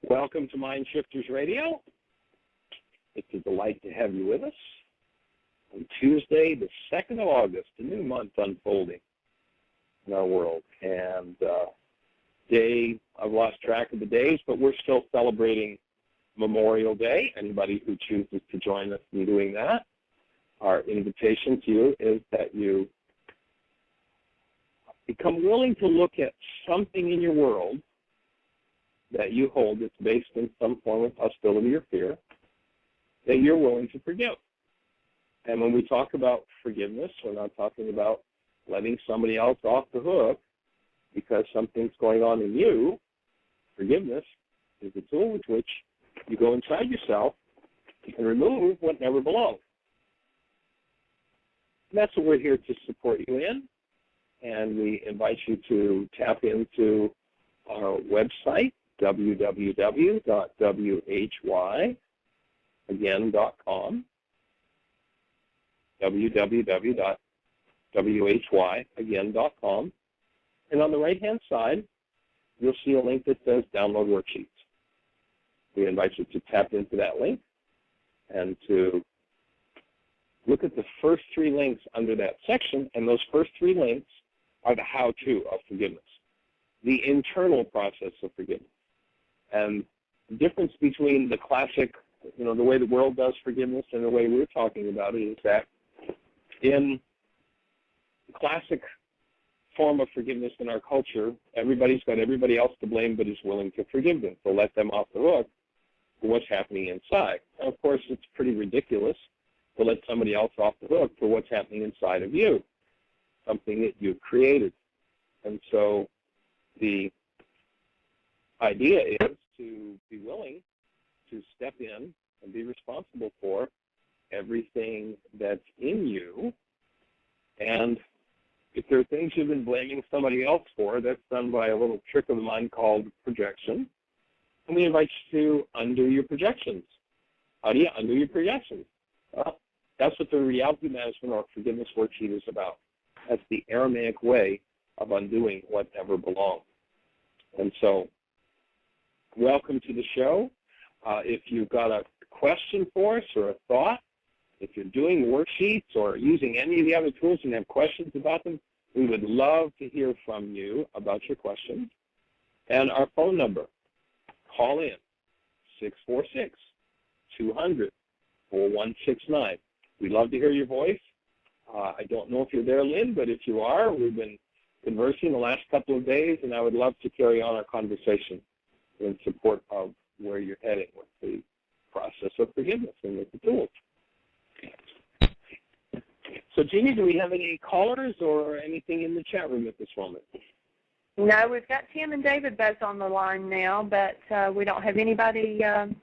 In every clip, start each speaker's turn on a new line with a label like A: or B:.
A: Welcome to MindShifters Radio. It's a delight to have you with us on Tuesday, the 2nd of August, a new month unfolding in our world. And day, I've lost track of the days, but we're still celebrating Memorial Day. Anybody who chooses to join us in doing that, our invitation to you is that you become willing to look at something in your world that you hold that's based in some form of hostility or fear that you're willing to forgive. And when we talk about forgiveness, we're not talking about letting somebody else off the hook because something's going on in you. Forgiveness is a tool with which you go inside yourself and remove what never belonged. And that's what we're here to support you in. And we invite you to tap into our website, www.whyagain.com, www.whyagain.com, and on the right-hand side, you'll see a link that says Download Worksheets. We invite you to tap into that link and to look at the first 3 links under that section, and those first 3 links are the how-to of forgiveness, the internal process of forgiveness. And the difference between the classic, the way the world does forgiveness and the way we're talking about it is that in the classic form of forgiveness in our culture, everybody's got everybody else to blame but is willing to forgive them, to let them off the hook for what's happening inside. And of course, it's pretty ridiculous to let somebody else off the hook for what's happening inside of you, something that you've created. And so the idea is to be willing to step in and be responsible for everything that's in you. And if there are things you've been blaming somebody else for, that's done by a little trick of the mind called projection. And we invite you to undo your projections. How do you undo your projections? Well, that's what the reality management or forgiveness worksheet is about. That's the Aramaic way of undoing what never belonged. And so, welcome to the show. If you've got a question for us or a thought, if you're doing worksheets or using any of the other tools and have questions about them, we would love to hear from you about your questions. And our phone number, call in, 646-200-4169. We'd love to hear your voice. I don't know if you're there, Lynne, but if you are, we've been conversing the last couple of days, and I would love to carry on our conversation in support of where you're heading with the process of forgiveness and with the tools. So, Jeannie, do we have any callers or anything in the chat room at this moment?
B: No, we've got Tim and David both on the line now, but we don't have anybody. I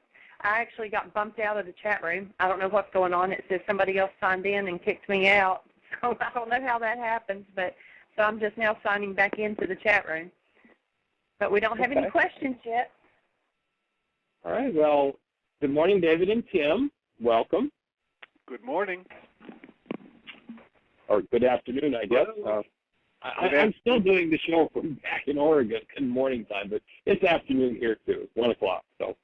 B: actually got bumped out of the chat room. I don't know what's going on. It says somebody else signed in and kicked me out. So I don't know how that happens, but so I'm just now signing back into the chat room. But we don't have any questions yet.
A: All right. Well, good morning, David and Tim. Welcome.
C: Good morning.
A: Or good afternoon, I guess. I'm still doing the show from back in Oregon in morning time, but it's afternoon here too. It's 1 o'clock. So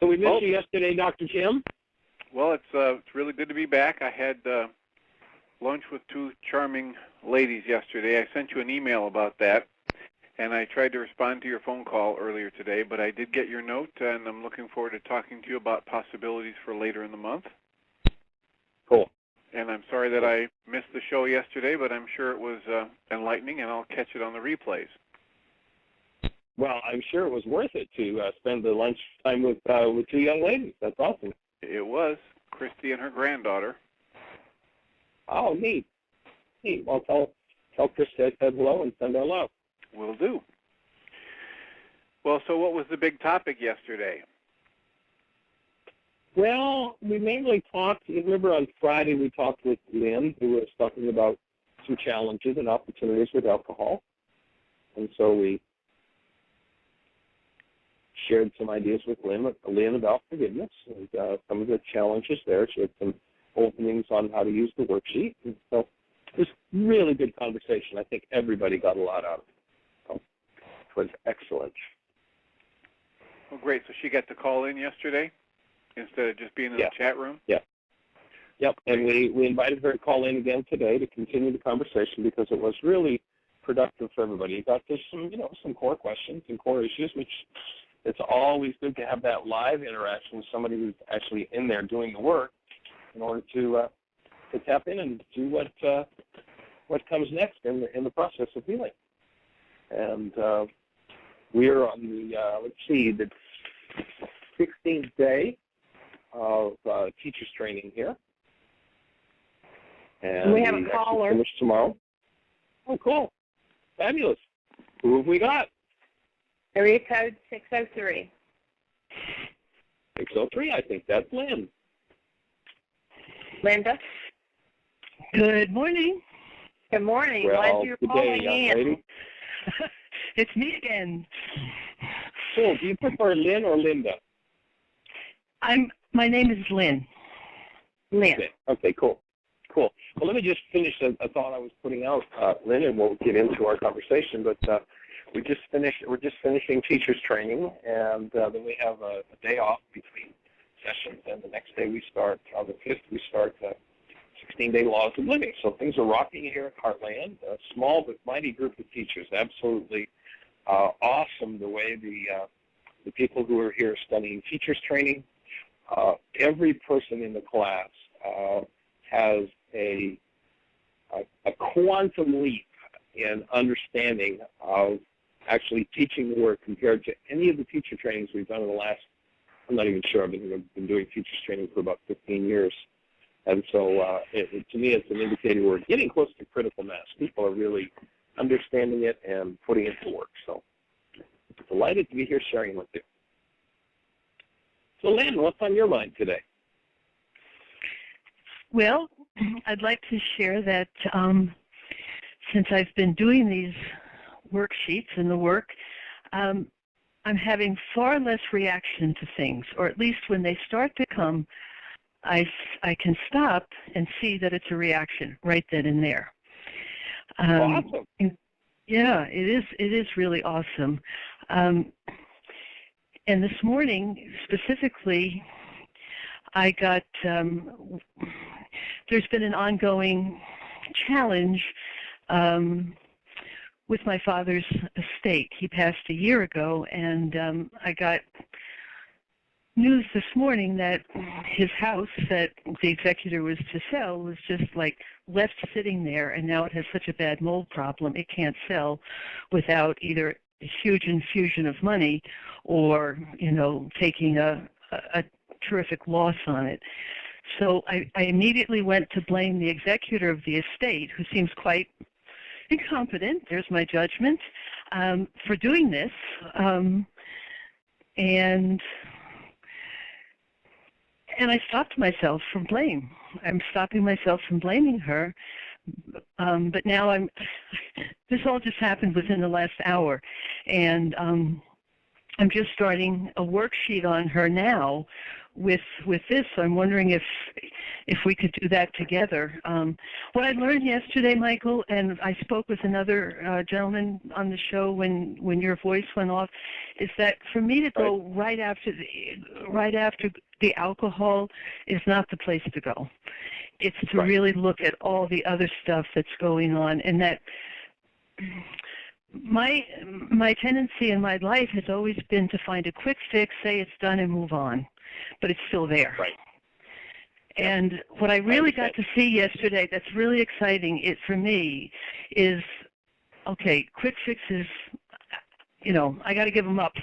A: we missed you yesterday, Dr. Tim.
C: Well, it's really good to be back. I had lunch with 2 charming ladies yesterday. I sent you an email about that, and I tried to respond to your phone call earlier today, but I did get your note, and I'm looking forward to talking to you about possibilities for later in the month.
A: Cool.
C: And I'm sorry that I missed the show yesterday, but I'm sure it was enlightening, and I'll catch it on the replays.
A: Well, I'm sure it was worth it to spend the lunch time with 2 young ladies. That's awesome.
C: It was. Christy and her granddaughter.
A: Oh, neat. Neat. Well, tell Christy I said hello and send her love.
C: Will do. Well, so what was the big topic yesterday?
A: Well, we mainly talked, you remember on Friday we talked with Lynne, who was talking about some challenges and opportunities with alcohol. And so we shared some ideas with Lynne about forgiveness and some of the challenges there. She had some openings on how to use the worksheet. And so it was really good conversation. I think everybody got a lot out of it. So was excellent.
C: Well, great. So she got to call in yesterday instead of just being in the chat room?
A: Yep, and we invited her to call in again today to continue the conversation because it was really productive for everybody. You got to some core questions and core issues, which it's always good to have that live interaction with somebody who's actually in there doing the work in order to tap in and do what comes next in the process of healing. And we're on the 16th day of teachers training here. And
B: we have a caller.
A: Finish tomorrow. Oh, cool. Fabulous. Who have we got?
B: Area code 603.
A: 603, I think that's Lynne.
B: Linda?
D: Good morning.
B: Good morning.
A: Well,
B: Glad you're calling in.
A: Lady.
D: It's me again.
A: Cool. Do you prefer Lynn or Linda?
D: My name is Lynne.
B: Lynn.
A: Okay, cool. Well, let me just finish a thought I was putting out, Lynn, and we'll get into our conversation. But we're just finishing teachers training, and then we have a day off between sessions, and the next day we start, on the 5th, we start 16-day laws of living. So things are rocking here at Heartland. A small but mighty group of teachers. Absolutely awesome the way the people who are here studying teachers training. Every person in the class has a quantum leap in understanding of actually teaching the work compared to any of the teacher trainings we've done in the last, I'm not even sure, I've been doing teachers training for about 15 years. And so to me it's an indicator we're getting close to critical mass. People are really understanding it and putting it to work. So delighted to be here sharing with you. So Lynn, what's on your mind today?
D: Well, I'd like to share that since I've been doing these worksheets and the work, I'm having far less reaction to things, or at least when they start to come, I can stop and see that it's a reaction right then and there.
A: Awesome.
D: Yeah, it is really awesome. And this morning, specifically, I got, there's been an ongoing challenge with my father's estate. He passed a year ago, and I got news this morning that his house that the executor was to sell was just like left sitting there, and now it has such a bad mold problem it can't sell without either a huge infusion of money or, taking a terrific loss on it. So I immediately went to blame the executor of the estate, who seems quite incompetent, there's my judgment, for doing this. And I stopped myself from blame. I'm stopping myself from blaming her. But now this all just happened within the last hour. And I'm just starting a worksheet on her now with this. So I'm wondering if we could do that together. What I learned yesterday, Michael, and I spoke with another gentleman on the show when your voice went off, is that for me to go right after the alcohol is not the place to go. It's to really look at all the other stuff that's going on, and that my tendency in my life has always been to find a quick fix, say it's done, and move on, but it's still there.
A: Right.
D: And what I really got to see yesterday that's really exciting for me is, okay, quick fixes, I got to give them up.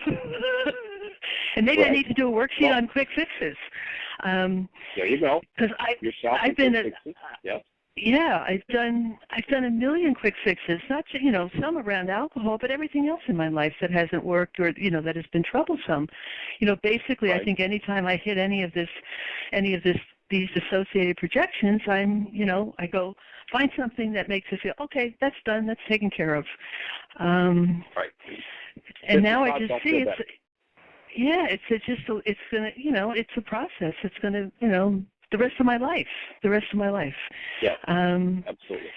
D: And maybe I need to do a worksheet on quick fixes.
A: There you go.
D: Because I've been I've done a million quick fixes, not some around alcohol, but everything else in my life that hasn't worked or that has been troublesome. Basically, I think anytime I hit any of these associated projections, I go find something that makes it feel okay. That's done. That's taken care of. And now I just see it's gonna it's a process. It's gonna the rest of my life. Yeah. Absolutely.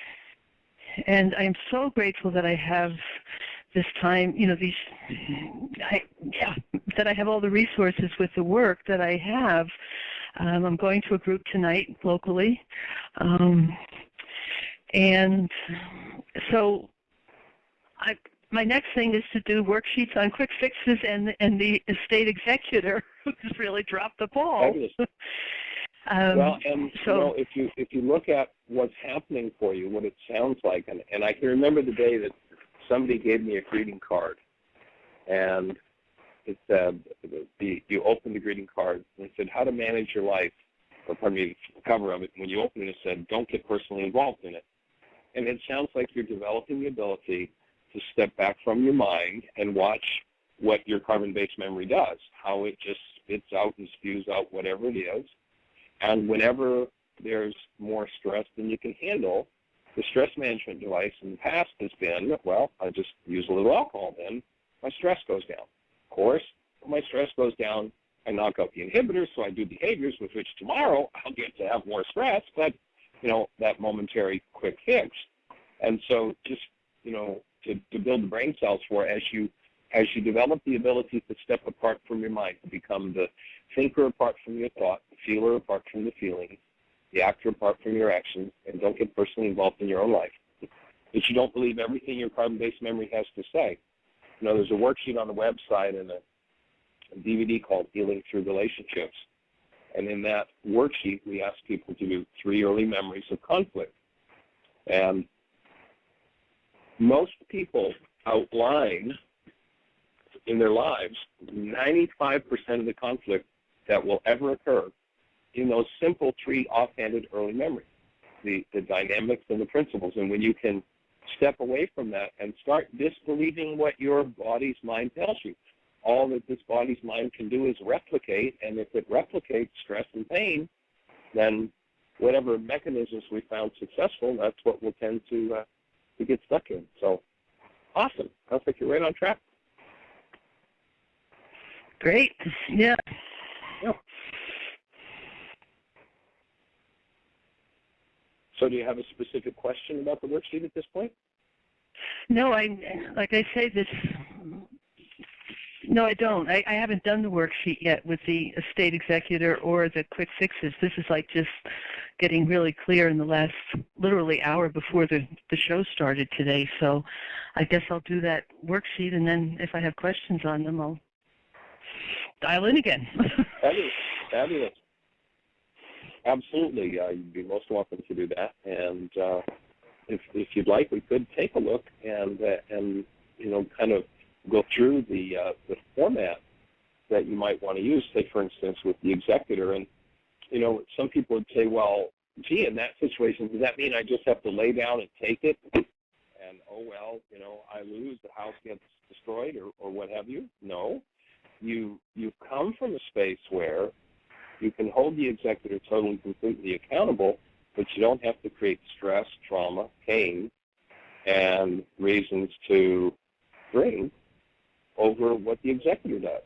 D: And I am so grateful that I have this time, that I have all the resources with the work that I have. I'm going to a group tonight locally. And so my next thing is to do worksheets on quick fixes, and the estate executor has really dropped the ball.
A: Fabulous. If you look at what's happening for you, what it sounds like, and I can remember the day that somebody gave me a greeting card, and it said, you opened the greeting card, and it said, how to manage your life, or pardon me, the cover of it, when you opened it, it said, don't get personally involved in it. And it sounds like you're developing the ability to step back from your mind and watch what your carbon-based memory does, how it just spits out and spews out whatever it is. And whenever there's more stress than you can handle, the stress management device in the past has been, well, I just use a little alcohol, then my stress goes down. Of course, when my stress goes down, I knock out the inhibitors, so I do behaviors with which tomorrow I'll get to have more stress, but, that momentary quick fix. And so just, to build the brain cells for as you develop the ability to step apart from your mind, to become the thinker apart from your thought, the feeler apart from the feelings, the actor apart from your actions, and don't get personally involved in your own life. That you don't believe everything your carbon-based memory has to say. There's a worksheet on the website and a DVD called Healing Through Relationships. And in that worksheet, we ask people to do 3 early memories of conflict. And most people outline in their lives 95% of the conflict that will ever occur in those simple 3 offhanded early memories, the dynamics and the principles. And when you can step away from that and start disbelieving what your body's mind tells you, all that this body's mind can do is replicate, and if it replicates stress and pain, then whatever mechanisms we found successful, that's what we'll tend to get stuck in. So, awesome. Sounds like you're right on track.
D: Great. Yeah.
A: So do you have a specific question about the worksheet at this point?
D: No, like I say, no, I don't. I haven't done the worksheet yet with the estate executor or the quick fixes. This is like just getting really clear in the last literally hour before the show started today. So I guess I'll do that worksheet, and then if I have questions on them, I'll dial in again.
A: Fabulous. Absolutely. You'd be most welcome to do that. And if you'd like, we could take a look and kind of go through the format that you might want to use, say, for instance, with the executor. And, some people would say, well, gee, in that situation, does that mean I just have to lay down and take it? And, oh, well, I lose, the house gets destroyed or what have you? No. You come from a space where you can hold the executor totally, completely accountable, but you don't have to create stress, trauma, pain, and reasons to bring over what the executor does.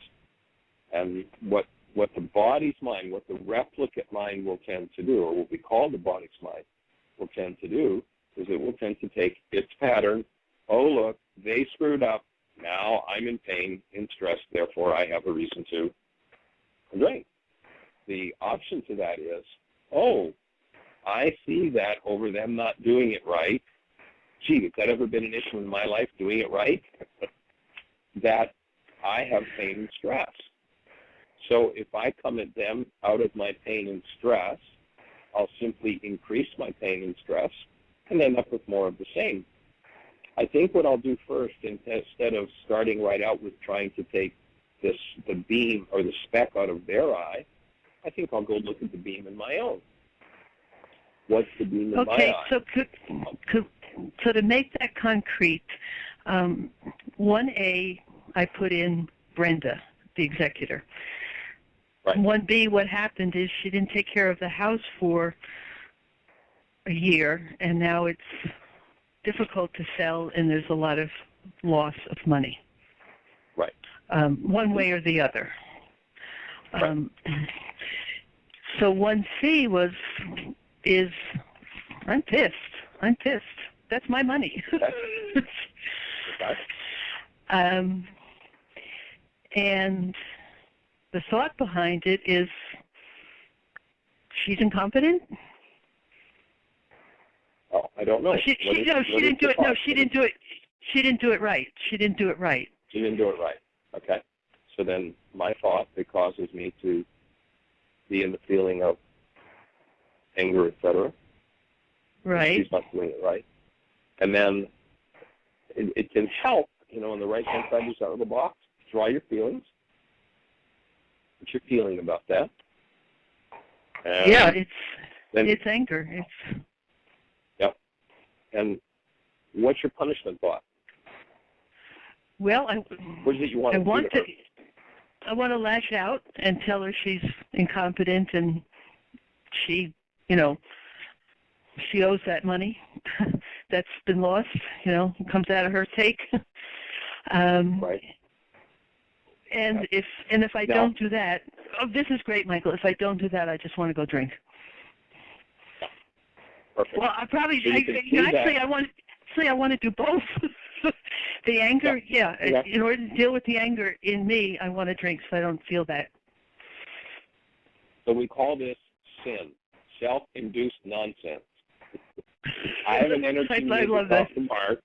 A: And what the body's mind, what the replicate mind will tend to do, or what we call the body's mind, will tend to do, is it will tend to take its pattern, oh, look, they screwed up, now I'm in pain, in stress, therefore I have a reason to complain. The option to that is, oh, I see that over them not doing it right. Gee, has that ever been an issue in my life, doing it right? That I have pain and stress. So if I come at them out of my pain and stress, I'll simply increase my pain and stress and end up with more of the same. I think what I'll do first, instead of starting right out with trying to take the beam or the speck out of their eye, I think I'll go look at the beam in my own. What's the beam in my eye?
D: Okay, so to make that concrete, 1A, I put in Brenda, the executor.
A: Right.
D: 1B, what happened is she didn't take care of the house for a year, and now it's difficult to sell, and there's a lot of loss of money.
A: Right.
D: One way or the other.
A: Right.
D: So 1C is I'm pissed. That's my money.
A: Okay.
D: And the thought behind it is she's incompetent.
A: Oh, I don't know.
D: She didn't do it. No, she didn't do it. She didn't do it right. She didn't do it right.
A: She didn't do it right. Okay. So then my thought that causes me to be in the feeling of anger, etc.
D: Right.
A: She's not doing it right. And then it can help, on the right-hand side of that little box, draw your feelings. What you're feeling about that. And
D: yeah, it's anger.
A: Yep. And what's your punishment thought?
D: Well,
A: what is it you want
D: I want to lash out and tell her she's incompetent and she owes that money that's been lost. It comes out of her take.
A: Right.
D: And if I don't do that, this is great, Michael. If I don't do that, I just want to go drink.
A: Perfect.
D: Well, I probably
A: so
D: I want to do both. The anger, yeah. In order to deal with the anger in me, I want to drink so I don't feel that.
A: So we call this sin, self-induced nonsense. I have an energy in me that's off the mark.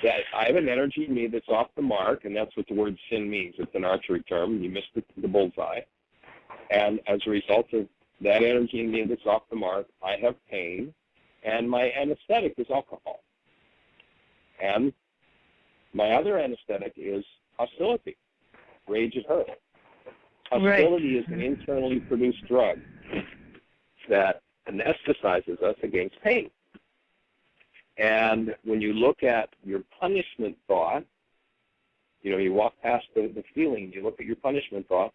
A: I have an energy in me that's off the mark, and that's what the word sin means. It's an archery term. You missed the bullseye. And as a result of that energy in me that's off the mark, I have pain, and my anesthetic is alcohol. And my other anesthetic is hostility, rage at her. Hostility is an internally produced drug that anesthetizes us against pain. And when you look at your punishment thought, you walk past the feeling, you look at your punishment thought,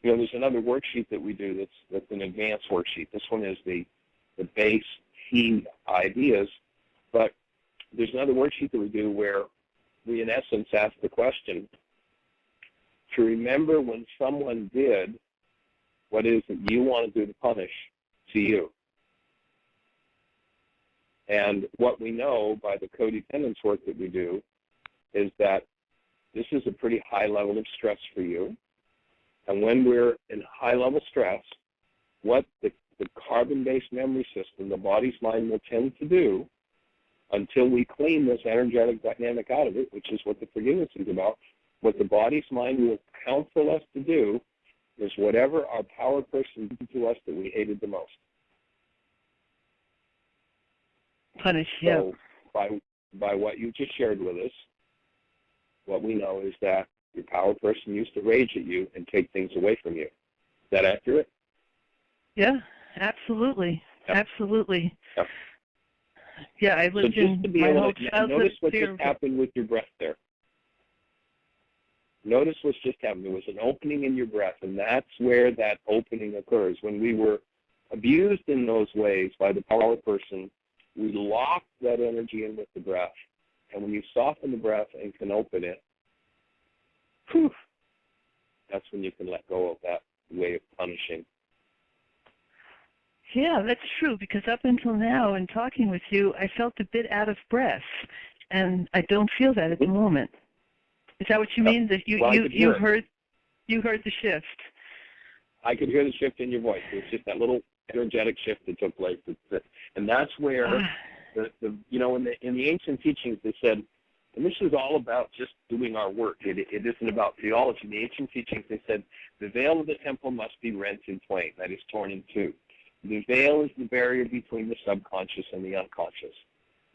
A: there's another worksheet that we do that's an advanced worksheet. This one is the base key ideas, but there's another worksheet that we do where we, in essence, ask the question to remember when someone did what it is that you want to do to punish to you. And what we know by the codependence work that we do is that this is a pretty high level of stress for you. And when we're in high-level stress, what the carbon-based memory system, the body's mind, will tend to do until we clean this energetic dynamic out of it, which is what the forgiveness is about, what the body's mind will counsel us to do is whatever our power person did to us that we hated the most.
D: Punish, yeah.
A: So by what you just shared with us, what we know is that your power person used to rage at you and take things away from you. Is that accurate?
D: Yeah, absolutely.
A: Yep.
D: Absolutely.
A: Yep.
D: Yeah, I lived in my whole childhood.
A: Notice what just happened with your breath there. Notice what's just happened. There was an opening in your breath, and that's where that opening occurs. When we were abused in those ways by the power person, we locked that energy in with the breath. And when you soften the breath and can open it, whew, that's when you can let go of that way of punishing.
D: Yeah, that's true, because up until now, in talking with you, I felt a bit out of breath, and I don't feel that at the moment. Is that what you mean? That you heard the shift? I
A: could hear the shift in your voice. It was just that little energetic shift that took place. And that's where, in the ancient teachings, they said, and this is all about just doing our work. It isn't about theology. In the ancient teachings, they said, the veil of the temple must be rent in twain, that is, torn in two. The veil is the barrier between the subconscious and the unconscious.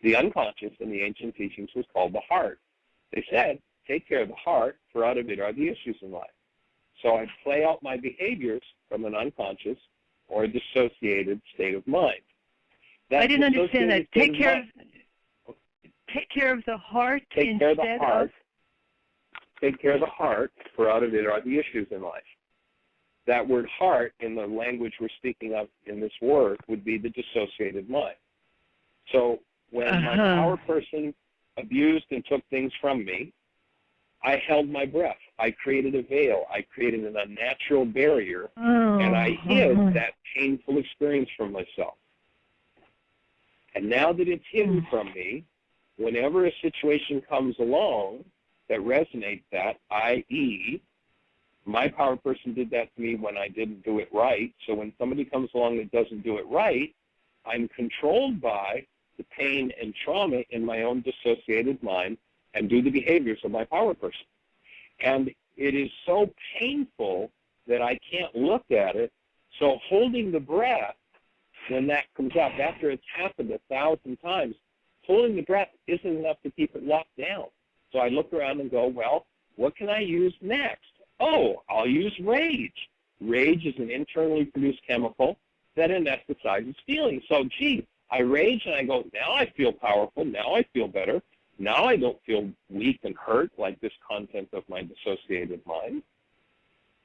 A: The unconscious in the ancient teachings was called the heart. They said, take care of the heart, for out of it are the issues in life. So I play out my behaviors from an unconscious or a dissociated state of mind.
D: I didn't understand that. Take care of the heart instead of...
A: Take care of the heart, for out of it are the issues in life. That word heart, in the language we're speaking of in this work, would be the dissociated mind. So when my power person abused and took things from me, I held my breath. I created a veil. I created an unnatural barrier, and I hid that painful experience from myself. And now that it's hidden from me, whenever a situation comes along that resonate that, i.e., my power person did that to me when I didn't do it right. So when somebody comes along that doesn't do it right, I'm controlled by the pain and trauma in my own dissociated mind and do the behaviors of my power person. And it is so painful that I can't look at it. So holding the breath when that comes up, after it's happened 1,000 times, holding the breath isn't enough to keep it locked down. So I look around and go, well, what can I use next? Oh, I'll use rage. Rage is an internally produced chemical that anesthetizes feelings. So, gee, I rage and I go, now I feel powerful, now I feel better, now I don't feel weak and hurt like this content of my dissociated mind.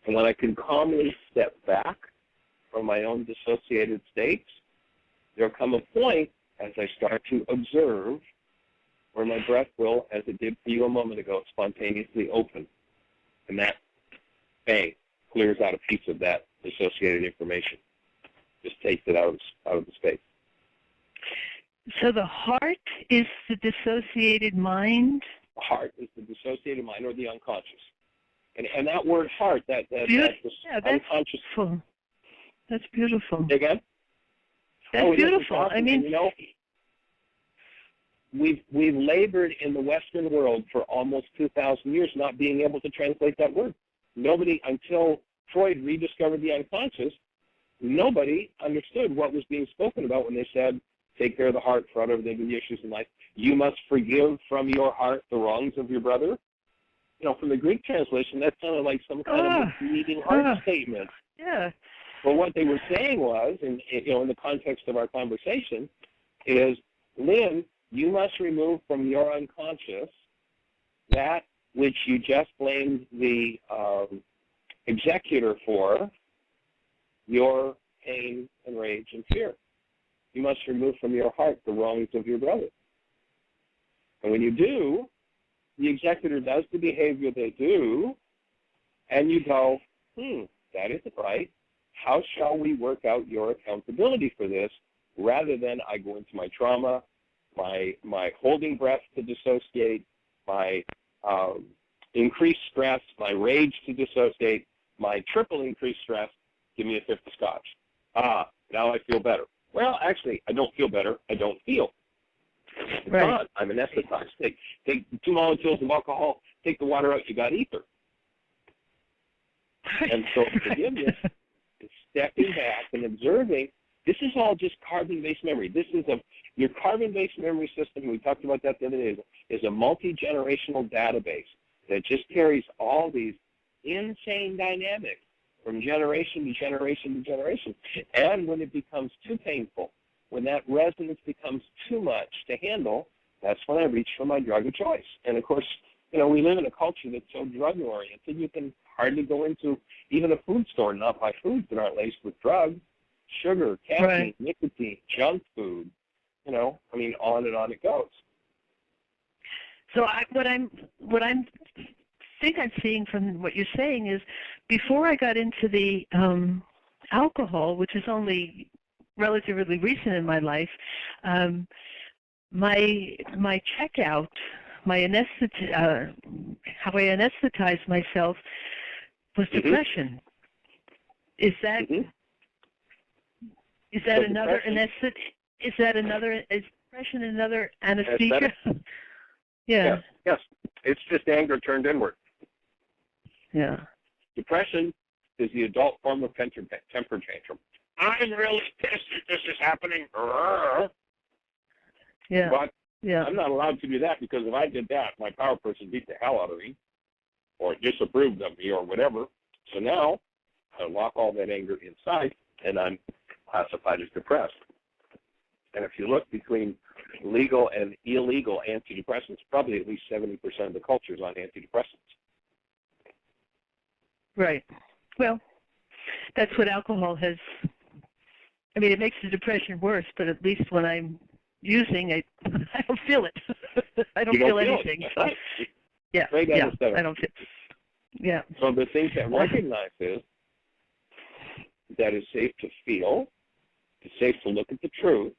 A: And when I can calmly step back from my own dissociated states, there'll come a point as I start to observe where my breath will, as it did for you a moment ago, spontaneously open. And that, bang, clears out a piece of that dissociated information. Just takes it out of the space.
D: So the heart is the dissociated mind?
A: The heart is the dissociated mind or the unconscious. And that word heart, that's unconscious.
D: Beautiful. That's beautiful.
A: Say again?
D: That's beautiful. I mean,
A: you know, we've labored in the Western world for almost 2,000 years not being able to translate that word. Nobody, until Freud rediscovered the unconscious, nobody understood what was being spoken about when they said, take care of the heart, for out of everything the issues in life. You must forgive from your heart the wrongs of your brother. You know, from the Greek translation, that sounded like some kind of misleading heart statement.
D: Yeah.
A: But what they were saying was, and you know, in the context of our conversation, is, Lynne, you must remove from your unconscious that which you just blamed the executor for, your pain and rage and fear. You must remove from your heart the wrongs of your brother. And when you do, the executor does the behavior they do, and you go, that isn't right. How shall we work out your accountability for this, rather than I go into my trauma, my holding breath to dissociate, my increased stress, my rage to dissociate, my triple increased stress, give me a fifth of scotch. Now I feel better. Well, actually, I don't feel better. I don't feel. It's gone. I'm anesthetized. Take 2 molecules of alcohol, take the water out, you got ether. And so forgiveness is stepping back and observing. This is all just carbon-based memory. This is your carbon-based memory system, we talked about that the other day, is a multi-generational database that just carries all these insane dynamics from generation to generation to generation. And when it becomes too painful, when that resonance becomes too much to handle, that's when I reach for my drug of choice. And of course, you know, we live in a culture that's so drug-oriented, you can hardly go into even a food store and not buy foods that aren't laced with drugs, sugar, caffeine, nicotine, junk food, you know, I mean, on and on it goes.
D: So what I'm seeing from what you're saying is, before I got into the alcohol, which is only relatively recent in my life, my checkout, how I anesthetize myself was depression. Is that another anesthetic? Is depression another anesthesia? Yeah.
A: Yes. It's just anger turned inward.
D: Yeah.
A: Depression is the adult form of temper tantrum. I'm really pissed that this is happening.
D: Yeah.
A: But
D: yeah.
A: I'm not allowed to do that, because if I did that, my power person beat the hell out of me or disapproved of me or whatever. So now I lock all that anger inside, and I'm classified as depressed. And if you look between legal and illegal antidepressants, probably at least 70% of the culture is on antidepressants.
D: Right. Well, that's what alcohol has. I mean, it makes the depression worse, but at least when I'm using it, I don't feel it. I don't feel anything. So. Yeah. I don't feel. Yeah.
A: So the things that recognize is that it's safe to feel, it's safe to look at the truth,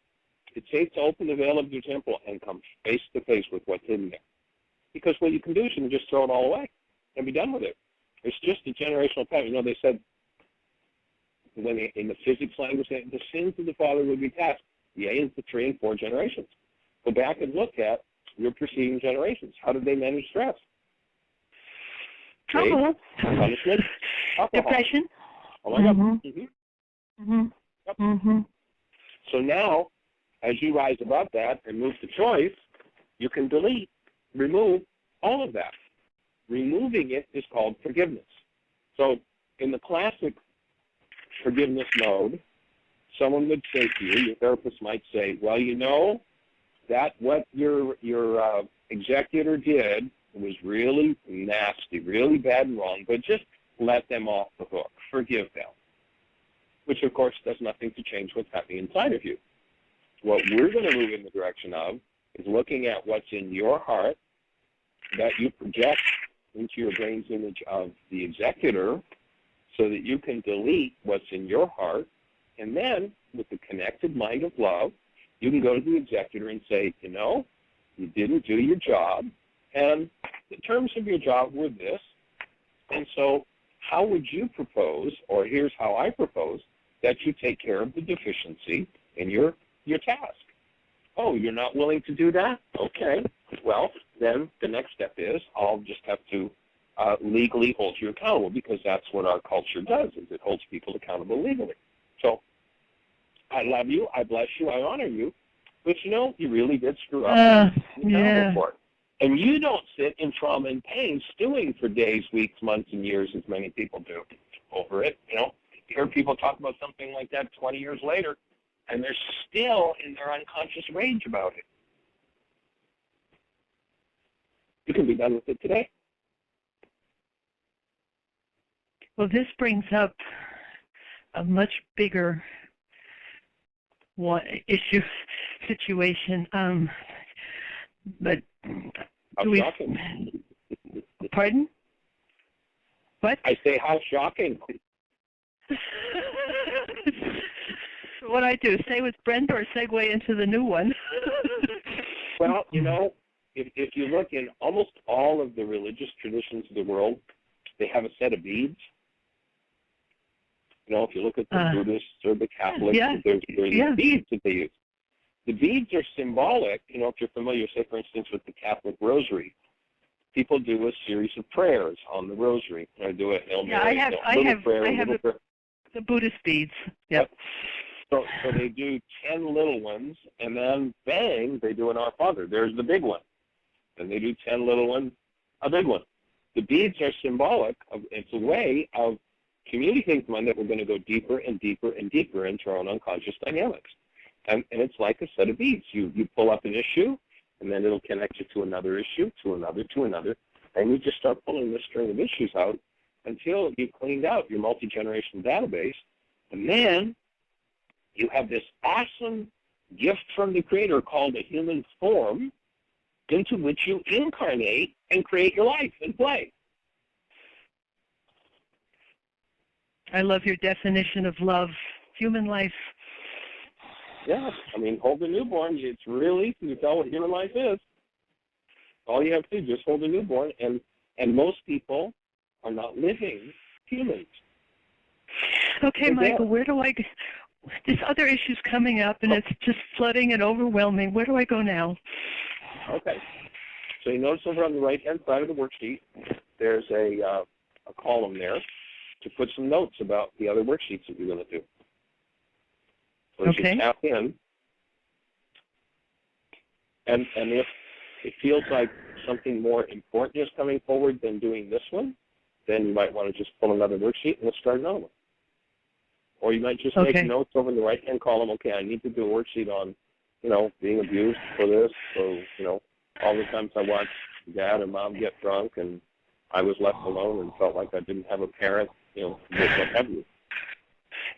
A: it's safe to open the veil of your temple and come face to face with what's in there. because what you can do is you can just throw it all away and be done with it. It's just a generational pattern. You know, they said when in the physics language, the sins of the father would be passed, yea, into 3 and 4 generations. Go back and look at your preceding generations. How did they manage stress?
D: Alcohol.
A: Punishment. Alcohol.
D: Depression.
A: Oh my God. Yep. So now, as you rise above that and move to choice, you can remove all of that. Removing it is called forgiveness. So in the classic forgiveness mode, someone would say to you, your therapist might say, well, you know, that what your executor did was really nasty, really bad and wrong, but just let them off the hook. Forgive them. Which, of course, does nothing to change what's happening inside of you. What we're going to move in the direction of is looking at what's in your heart that you project into your brain's image of the executor so that you can delete what's in your heart. And then, with the connected mind of love, you can go to the executor and say, you know, you didn't do your job, and the terms of your job were this, and so how would you propose, or here's how I propose, that you take care of the deficiency in your task? Oh, you're not willing to do that? Okay. Well, then the next step is I'll just have to legally hold you accountable, because that's what our culture does, is it holds people accountable legally. So I love you, I bless you, I honor you, but you know, you really did screw up.
D: Yeah.
A: For it. And you don't sit in trauma and pain stewing for days, weeks, months, and years, as many people do over it. You know, you hear people talk about something like that 20 years later, and they're still in their unconscious rage about it. You can be done with it today.
D: Well, this brings up a much bigger situation. But
A: How shocking.
D: Pardon? What?
A: I say, how shocking.
D: What I do, stay with Brenda or segue into the new one?
A: Well, you know, if you look in almost all of the religious traditions of the world, they have a set of beads. You know, if you look at the Buddhists or the Catholics, there's beads that they use. The beads are symbolic. You know, if you're familiar, say, for instance, with the Catholic rosary, people do a series of prayers on the rosary. They do a Hail Mary,
D: I have the Buddhist beads. Yep.
A: So they do 10 little ones, and then, bang, they do an Our Father. There's the big one. And they do 10 little ones, a big one. The beads are symbolic. It's a way of communicating to mind that we're going to go deeper and deeper and deeper into our own unconscious dynamics. And it's like a set of beads. You pull up an issue, and then it'll connect you to another issue, to another, and you just start pulling this string of issues out until you've cleaned out your multi-generational database. And then you have this awesome gift from the Creator called a human form, into which you incarnate and create your life and play.
D: I love your definition of love, human life.
A: Yeah, I mean, hold a newborn. It's really easy to tell what human life is. All you have to do is just hold a newborn, and most people are not living humans.
D: Okay, Michael, where do I go? This other issue's coming up, and it's just flooding and overwhelming. Where do I go now?
A: Okay. So you notice over on the right-hand side of the worksheet, there's a column there to put some notes about the other worksheets that you're going to do. So you tap in, and if it feels like something more important is coming forward than doing this one, then you might want to just pull another worksheet and we'll start another one. Or you might just make notes over in the right-hand column. Okay, I need to do a worksheet on, you know, being abused for this. So, you know, all the times I watched Dad and Mom get drunk and I was left alone and felt like I didn't have a parent, you know, what have you.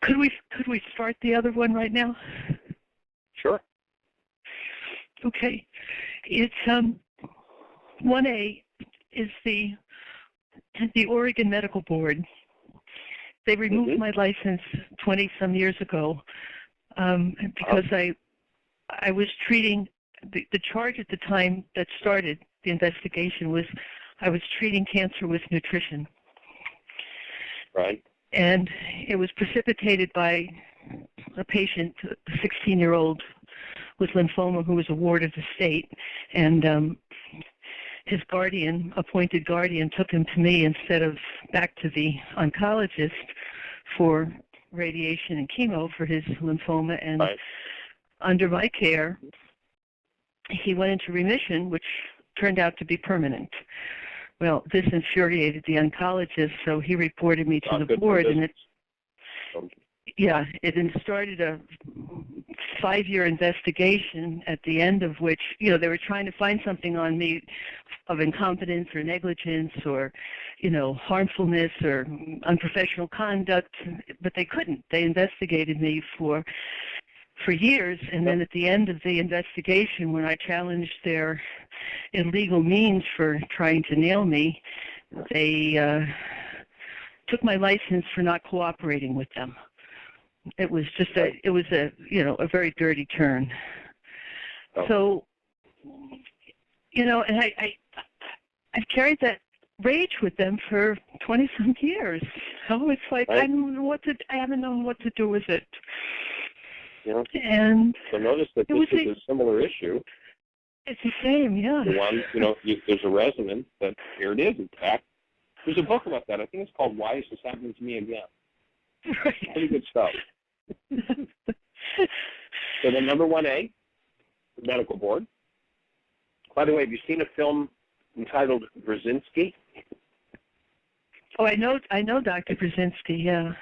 D: Could we start the other one right now?
A: Sure.
D: Okay. It's 1A is the Oregon Medical Board. They removed my license 20-some years ago because I was treating the charge at the time that started the investigation was I was treating cancer with nutrition.
A: Right.
D: And it was precipitated by a patient, a 16-year-old with lymphoma who was a ward of the state. And his guardian, appointed guardian, took him to me instead of back to the oncologist for radiation and chemo for his lymphoma. And
A: right.
D: under my care, he went into remission, which turned out to be permanent. Well, this infuriated the oncologist, so he reported me to the board, and it started a 5-year investigation, at the end of which, they were trying to find something on me of incompetence or negligence or, harmfulness or unprofessional conduct, but they couldn't. They investigated me for years, and then at the end of the investigation, when I challenged their illegal means for trying to nail me, they took my license for not cooperating with them. It was just a very dirty turn.
A: Oh.
D: So, and I've carried that rage with them for 20-some years. So it's like
A: right.
D: I haven't known what to do with it.
A: And so notice that this is a similar issue.
D: It's the same, yeah.
A: The one, there's a resonance, but here it is, in fact. There's a book about that. I think it's called Why Is This Happening to Me Again?
D: Right.
A: Pretty good stuff. So the number 1A, the medical board. By the way, have you seen a film entitled Brzezinski?
D: Oh, I know Dr. Brzezinski, yeah.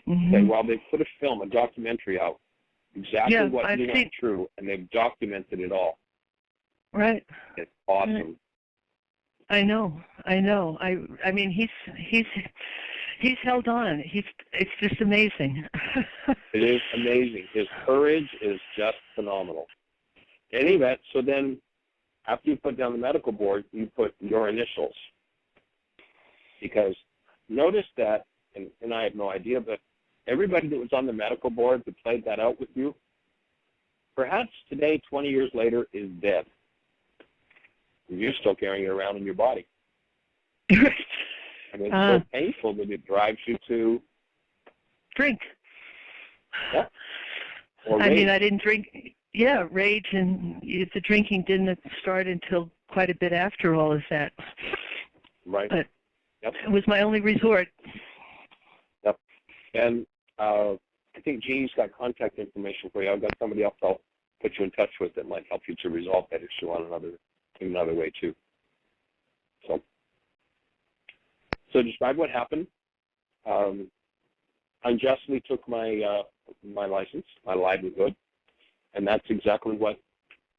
D: Mm-hmm.
A: Okay, well, they put a documentary out, exactly what he went through, and they've documented it all.
D: Right.
A: It's awesome.
D: Right. I know. I mean, he's held on. It's just amazing.
A: It is amazing. His courage is just phenomenal. In any event, so then after you put down the medical board, you put your initials. Because notice that, and I have no idea, but everybody that was on the medical board that played that out with you, perhaps today, 20 years later, is dead. You're still carrying it around in your body. I mean, it's so painful that it drives you to
D: drink.
A: Yeah. Or
D: I
A: rage.
D: mean, I didn't drink. Yeah, rage, and the drinking didn't start until quite a bit after all of that.
A: Right.
D: But
A: yep.
D: It was my only resort.
A: Yep. And I think Jeannie's got contact information for you. I've got somebody else I'll put you in touch with that might help you to resolve that issue on another way too. So describe what happened. Unjustly took my my license, my livelihood, and that's exactly what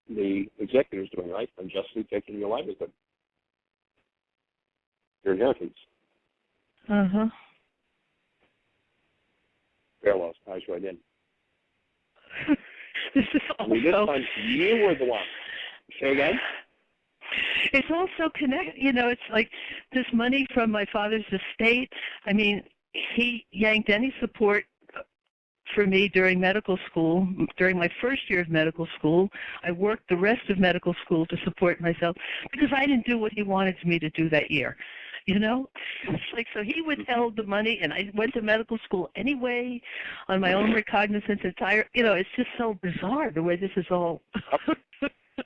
A: the executive is doing, right? Unjustly taking your livelihood, your inheritance. Fair loss ties right in.
D: This is also.
A: This time you were the one. Say again.
D: It's also connected, it's like this money from my father's estate. I mean, he yanked any support for me during medical school, during my first year of medical school. I worked the rest of medical school to support myself because I didn't do what he wanted me to do that year. It's like, so he withheld the money, and I went to medical school anyway on my own recognizance. It's just so bizarre the way this is all.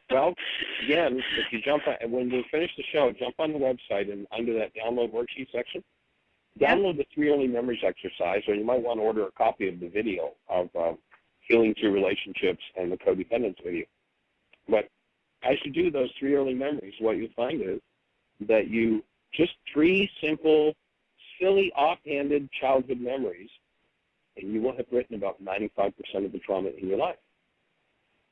A: Well, again, if you when we finish the show, jump on the website and under that download worksheet section, download the 3 early memories exercise, or you might want to order a copy of the video of Healing Through Relationships and the Codependence video. But as you do those 3 early memories, what you'll find is that you just 3 simple, silly, offhanded childhood memories, and you will have written about 95% of the trauma in your life.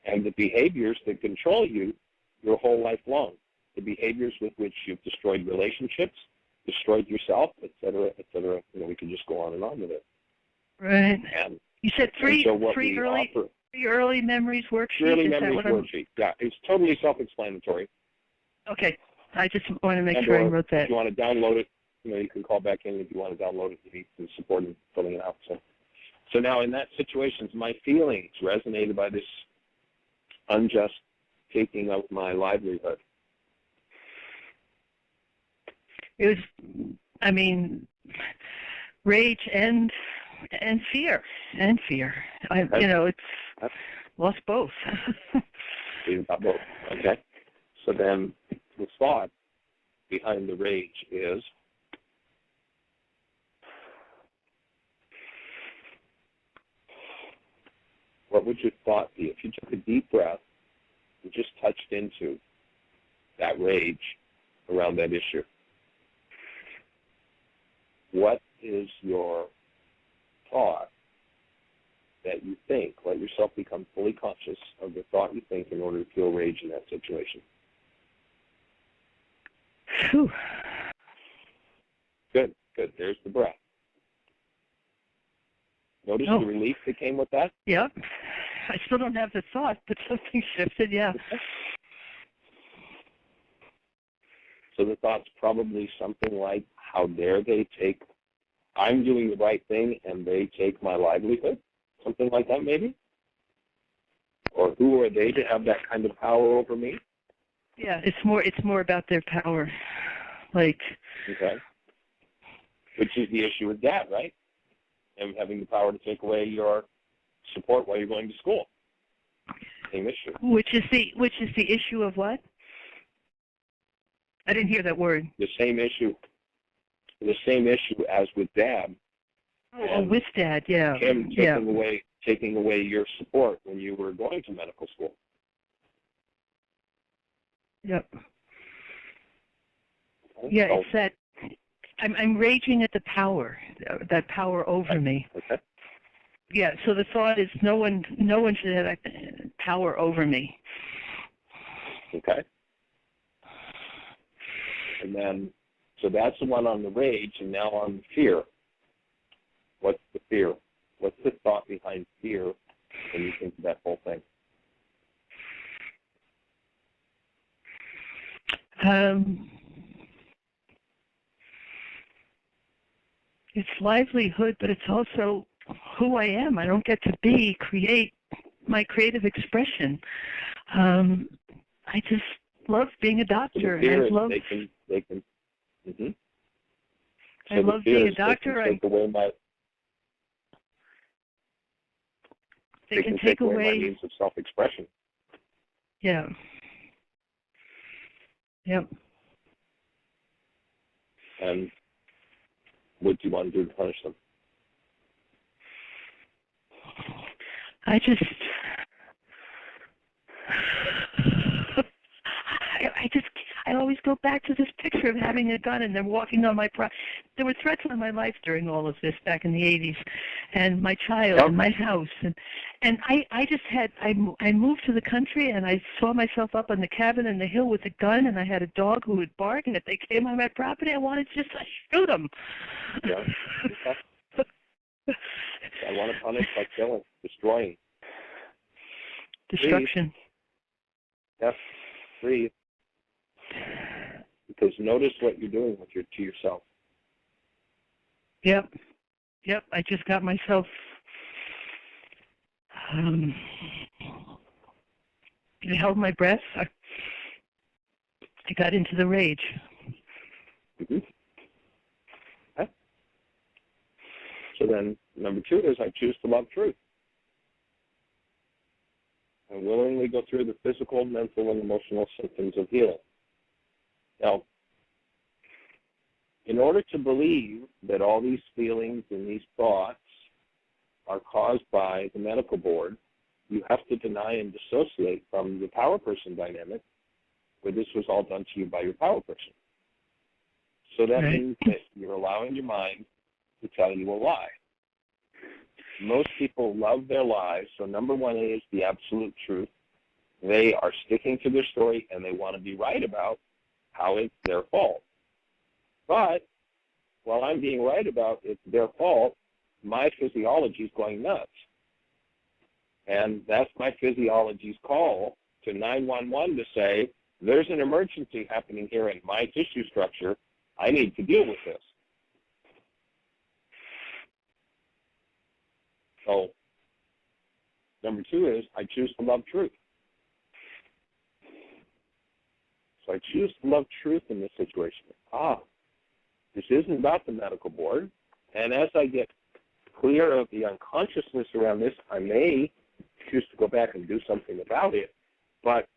A: And the behaviors that control you your whole life long, the behaviors with which you've destroyed relationships, destroyed yourself, et cetera, et cetera. We can just go on and on with it.
D: Right.
A: And
D: you said three early memories worksheet?
A: 3 early memories worksheet. Yeah, it's totally self-explanatory.
D: Okay. I just want to make sure I wrote that.
A: If you want to download it, you can call back in if you want to download it. You need some support in filling it out. So now in that situation, my feelings resonated by this unjust taking of my livelihood.
D: It was, I mean, rage and fear, it's lost both.
A: We've got both. Okay. So then the thought behind the rage is, what would your thought be if you took a deep breath and just touched into that rage around that issue? What is your thought that you think? Let yourself become fully conscious of the thought you think in order to feel rage in that situation.
D: Whew.
A: Good. There's the breath. Notice the relief that came with that?
D: Yep. I still don't have the thought, but something shifted, yeah.
A: So the thought's probably something like, how dare they take, I'm doing the right thing and they take my livelihood? Something like that maybe? Or who are they to have that kind of power over me?
D: Yeah, it's more about their power. Okay.
A: Which is the issue with Dad, right? And having the power to take away your support while you're going to school. Same issue.
D: Which is the issue of what? I didn't hear that word.
A: The same issue as with Dad.
D: Oh, with Dad, yeah.
A: Him taking away your support when you were going to medical school.
D: Yep.
A: Okay.
D: Yeah, it's that I'm raging at the power, that power over me.
A: Okay.
D: Yeah, so the thought is no one should have that power over me.
A: Okay. And then, so that's the one on the rage, and now on the fear. What's the fear? What's the thought behind fear when you think of that whole thing?
D: It's livelihood, but it's also who I am. I don't get to create my creative expression. I just love being a doctor.
A: So
D: I love.
A: They can. Mm-hmm. So
D: I love being a doctor.
A: They can take away my means of self-expression.
D: Yeah. Yep.
A: And what do you want to do to punish them?
D: I always go back to this picture of having a gun and them walking on my there were threats on my life during all of this back in the 80s, and my child and my house, and I moved to the country and I saw myself up on the cabin in the hill with a gun, and I had a dog who would bark, and if they came on my property I wanted to just shoot them.
A: Yeah. Okay. I want to punish by killing, destroying.
D: Destruction.
A: Yes. Breathe. Because notice what you're doing to yourself.
D: Yep. I just got myself. I held my breath. I got into the rage.
A: Mm-hmm. Okay. So then, number 2 is I choose to love truth. I willingly go through the physical, mental, and emotional symptoms of healing. Now, in order to believe that all these feelings and these thoughts are caused by the medical board, you have to deny and dissociate from the power person dynamic, where this was all done to you by your power person. So that means that you're allowing your mind to tell you a lie. Most people love their lies, so number 1 is the absolute truth. They are sticking to their story, and they want to be right about how it's their fault. But while I'm being right about it's their fault, my physiology is going nuts. And that's my physiology's call to 911 to say, there's an emergency happening here in my tissue structure. I need to deal with this. So number 2 is I choose to love truth. So I choose to love truth in this situation. This isn't about the medical board. And as I get clear of the unconsciousness around this, I may choose to go back and do something about it. But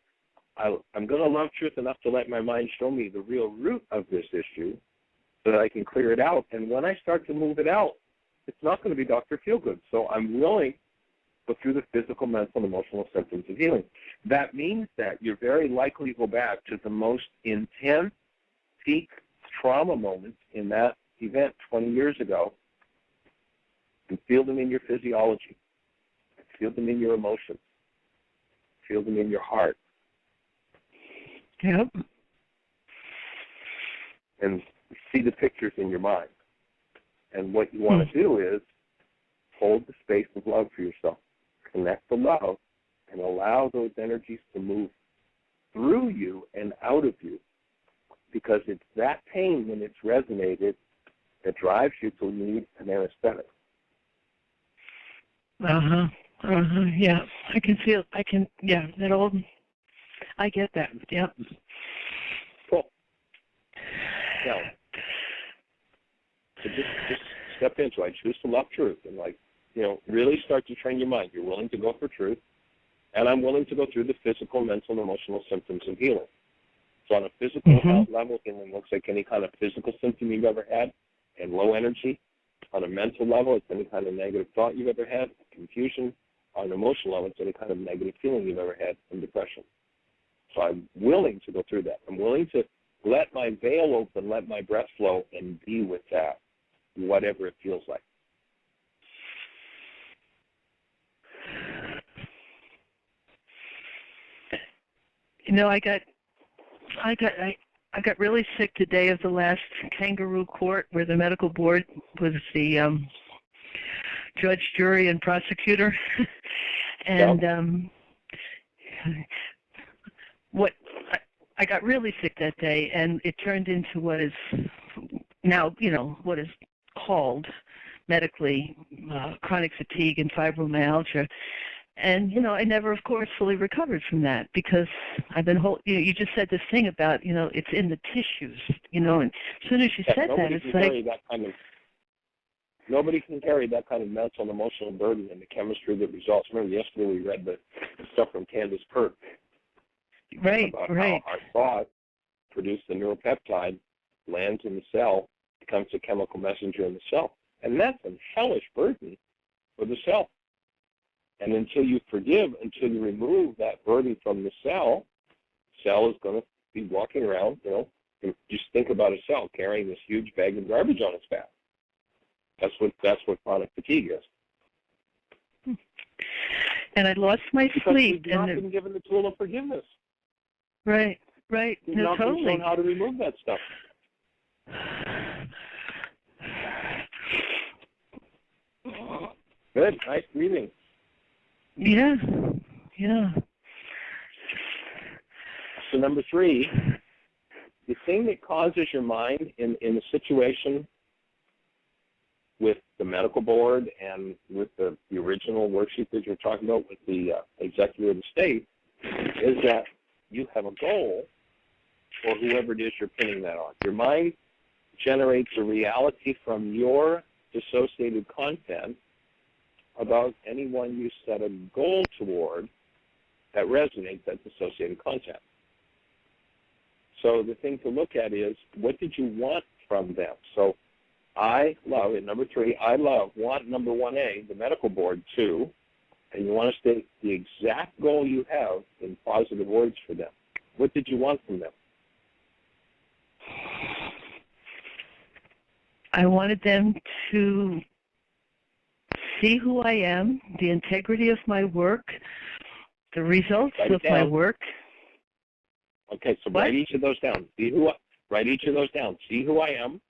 A: I'm going to love truth enough to let my mind show me the real root of this issue so that I can clear it out. And when I start to move it out, it's not going to be Dr. Feelgood. So I'm willing to go through the physical, mental, and emotional symptoms of healing. That means that you're very likely to go back to the most intense peak trauma moments in that event 20 years ago and feel them in your physiology, feel them in your emotions, feel them in your heart.
D: Yep.
A: And see the pictures in your mind. And what you want to do is hold the space of love for yourself. Connect the love and allow those energies to move through you and out of you, because it's that pain when it's resonated that drives you to need an anesthetic.
D: Yeah. I get that. Yep.
A: Cool. Now, so just step into it. I choose to love truth and, really start to train your mind. You're willing to go for truth, and I'm willing to go through the physical, mental, and emotional symptoms of healing. So on a physical level, healing looks like any kind of physical symptom you've ever had and low energy. On a mental level, it's any kind of negative thought you've ever had, confusion. On an emotional level, it's any kind of negative feeling you've ever had and depression. So I'm willing to go through that. I'm willing to let my veil open, let my breath flow, and be with that, whatever it feels like.
D: I got really sick the day of the last kangaroo court where the medical board was the judge, jury, and prosecutor. And I got really sick that day, and it turned into what is now, what is called medically chronic fatigue and fibromyalgia. And, I never, of course, fully recovered from that because I've been you just said this thing about, it's in the tissues, and as soon as you said that, it's like...
A: Nobody can carry that kind of mental and emotional burden and the chemistry that results. Remember, yesterday we read the stuff from Candace Pert.
D: Right.
A: How our thought produced the neuropeptide, lands in the cell, becomes a chemical messenger in the cell. And that's a hellish burden for the cell. And until you forgive, until you remove that burden from the cell is going to be walking around, just think about a cell carrying this huge bag of garbage on its back. That's what chronic fatigue is.
D: And I lost my sleep.
A: Because we've not been given the tool of forgiveness.
D: Right.
A: We've not been shown how to remove that stuff. Good. Nice breathing.
D: Yeah.
A: So number 3, the thing that causes your mind in a situation with the medical board and with the original worksheet that you're talking about with the executive of the state is that you have a goal, or whoever it is you're pinning that on. Your mind generates a reality from your dissociated content about anyone you set a goal toward that resonates that dissociated content. So the thing to look at is, what did you want from them? So I love, in number 3, want number 1A, the medical board, 2, and you want to state the exact goal you have in positive words for them. What did you want from them?
D: I wanted them to see who I am, the integrity of my work, the results of my work.
A: Okay, so write each of those down. Write each of those down. See who I am.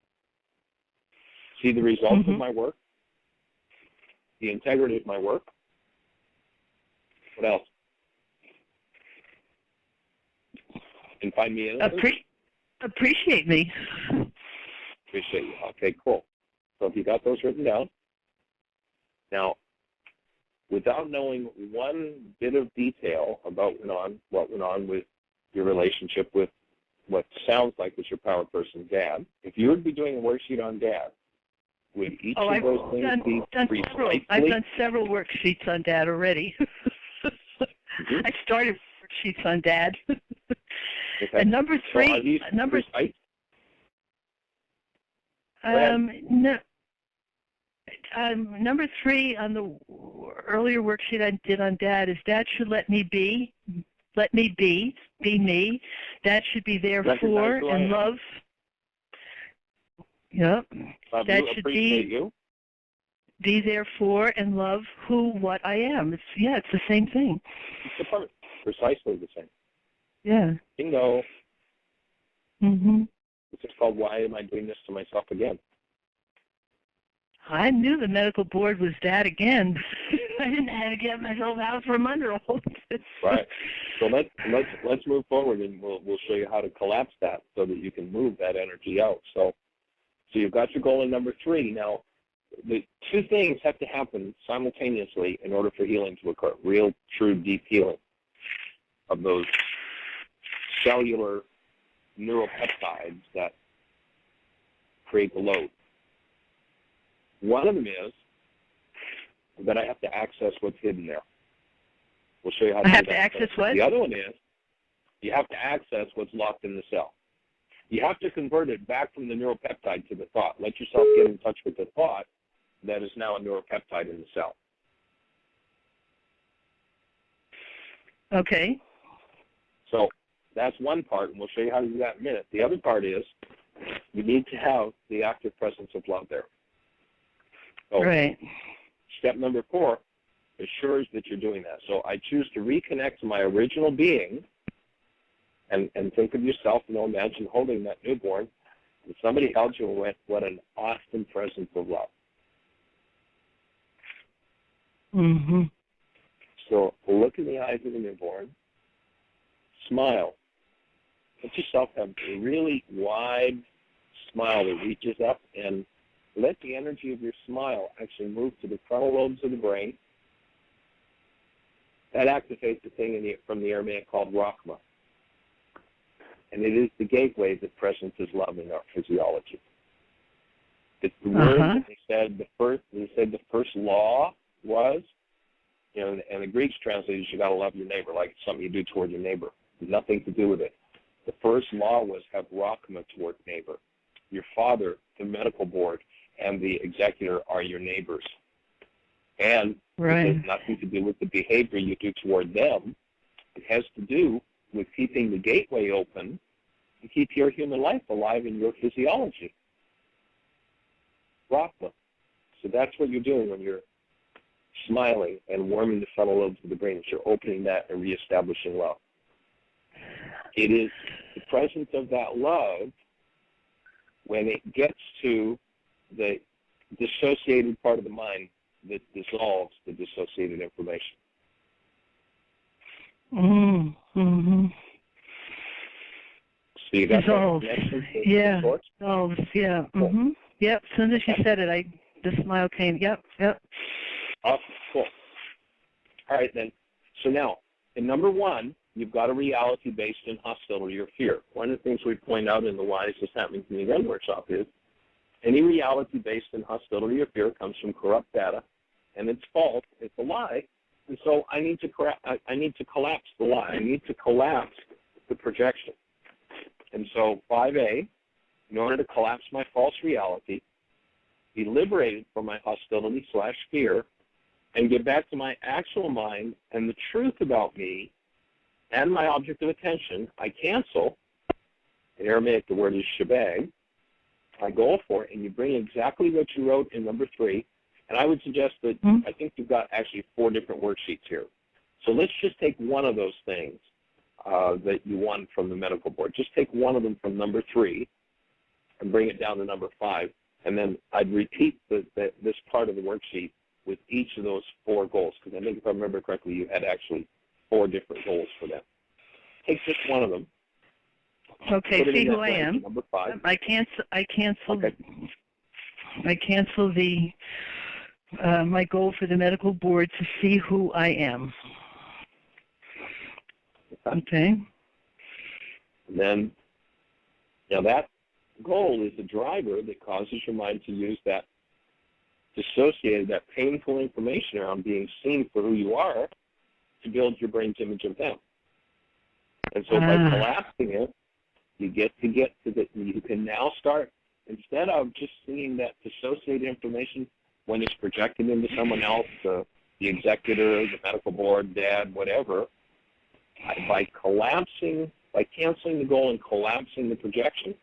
A: See the results of my work. The integrity of my work. What else? And find me anything?
D: Appreciate me.
A: Appreciate you. Okay, cool. So if you got those written down, now, without knowing one bit of detail about what went on with your relationship with what sounds like is your power person, Dad. If you would be doing a worksheet on Dad, would each of those things be precisely?
D: I've done several worksheets on Dad already. I started worksheets on Dad.
A: Okay.
D: And number three,
A: so are these precise?
D: no. Number three on the earlier worksheet I did on Dad is Dad should let me be me. Dad should be there for and love. Yep. Dad should be there for and love what I am. It's the same thing.
A: It's precisely the same.
D: Yeah.
A: Bingo.
D: Mhm.
A: This is called Why Am I Doing This to Myself Again?
D: I knew the medical board was Dad again. I didn't have to get myself out from under all this.
A: Right. So let's move forward, and we'll show you how to collapse that so that you can move that energy out. So you've got your goal in number 3. Now, the two things have to happen simultaneously in order for healing to occur. Real, true, deep healing of those cellular neuropeptides that create the load. One of them is that I have to access what's hidden there. We'll show you how to do that.
D: I have to access what?
A: The other one is you have to access what's locked in the cell. You have to convert it back from the neuropeptide to the thought. Let yourself get in touch with the thought that is now a neuropeptide in the cell.
D: Okay.
A: So that's one part, and we'll show you how to do that in a minute. The other part is you need to have the active presence of love there. So
D: right.
A: Step number 4 assures that you're doing that. So I choose to reconnect to my original being and think of yourself, imagine holding that newborn, and somebody held you and went, what an awesome presence of love.
D: Mm-hmm.
A: So look in the eyes of the newborn, smile. Let yourself have a really wide smile that reaches up, and let the energy of your smile actually move to the frontal lobes of the brain. That activates a thing from the Aramaic called Rachma. And it is the gateway that presence is love in our physiology. It's the word that they said the first law was, and the Greeks translated, you got to love your neighbor, like it's something you do toward your neighbor. Nothing to do with it. The first law was have Rachma toward neighbor. Your father, the medical board, and the executor are your neighbors. And it has nothing to do with the behavior you do toward them. It has to do with keeping the gateway open to keep your human life alive in your physiology. Rachma. So that's what you're doing when you're smiling and warming the frontal lobes of the brain. You're opening that and reestablishing love. It is the presence of that love when it gets to the dissociated part of the mind that dissolves the dissociated information.
D: Mm-hmm.
A: So you got
D: dissolves.
A: That connection to
D: dissolves. Yeah.
A: Cool.
D: Mm-hmm. Yep. As soon as you said it, the smile came. Yep.
A: Awesome. Cool. All right then. So now, in number 1, you've got a reality based in hostility or fear. One of the things we point out in the Why Is This Happening to Me Again workshop is any reality based in hostility or fear comes from corrupt data, and it's false. It's a lie. And so I need to collapse the lie. I need to collapse the projection. And so 5A, in order to collapse my false reality, be liberated from my hostility/fear, and get back to my actual mind and the truth about me and my object of attention, I cancel. In Aramaic, the word is shebag. I go for it, and you bring exactly what you wrote in number 3. And I would suggest that I think you've got actually 4 different worksheets here. So let's just take one of those things that you won from the medical board. Just take one of them from number 3 and bring it down to number 5. And then I'd repeat this part of the worksheet with each of those 4 goals, because I think if I remember correctly, you had actually 4 different goals for them. Take just one of them.
D: Okay, see who I am.
A: Number 5.
D: I cancel
A: Okay.
D: I cancel the my goal for the medical board to see who I am. Okay.
A: And then Now that goal is a driver that causes your mind to use that dissociated, that painful information around being seen for who you are to build your brain's image of them. And so by collapsing it, you get to the, you can now start, instead of just seeing that dissociated information when it's projected into someone else, the executor, the medical board, dad, whatever, by canceling the goal and collapsing the projection,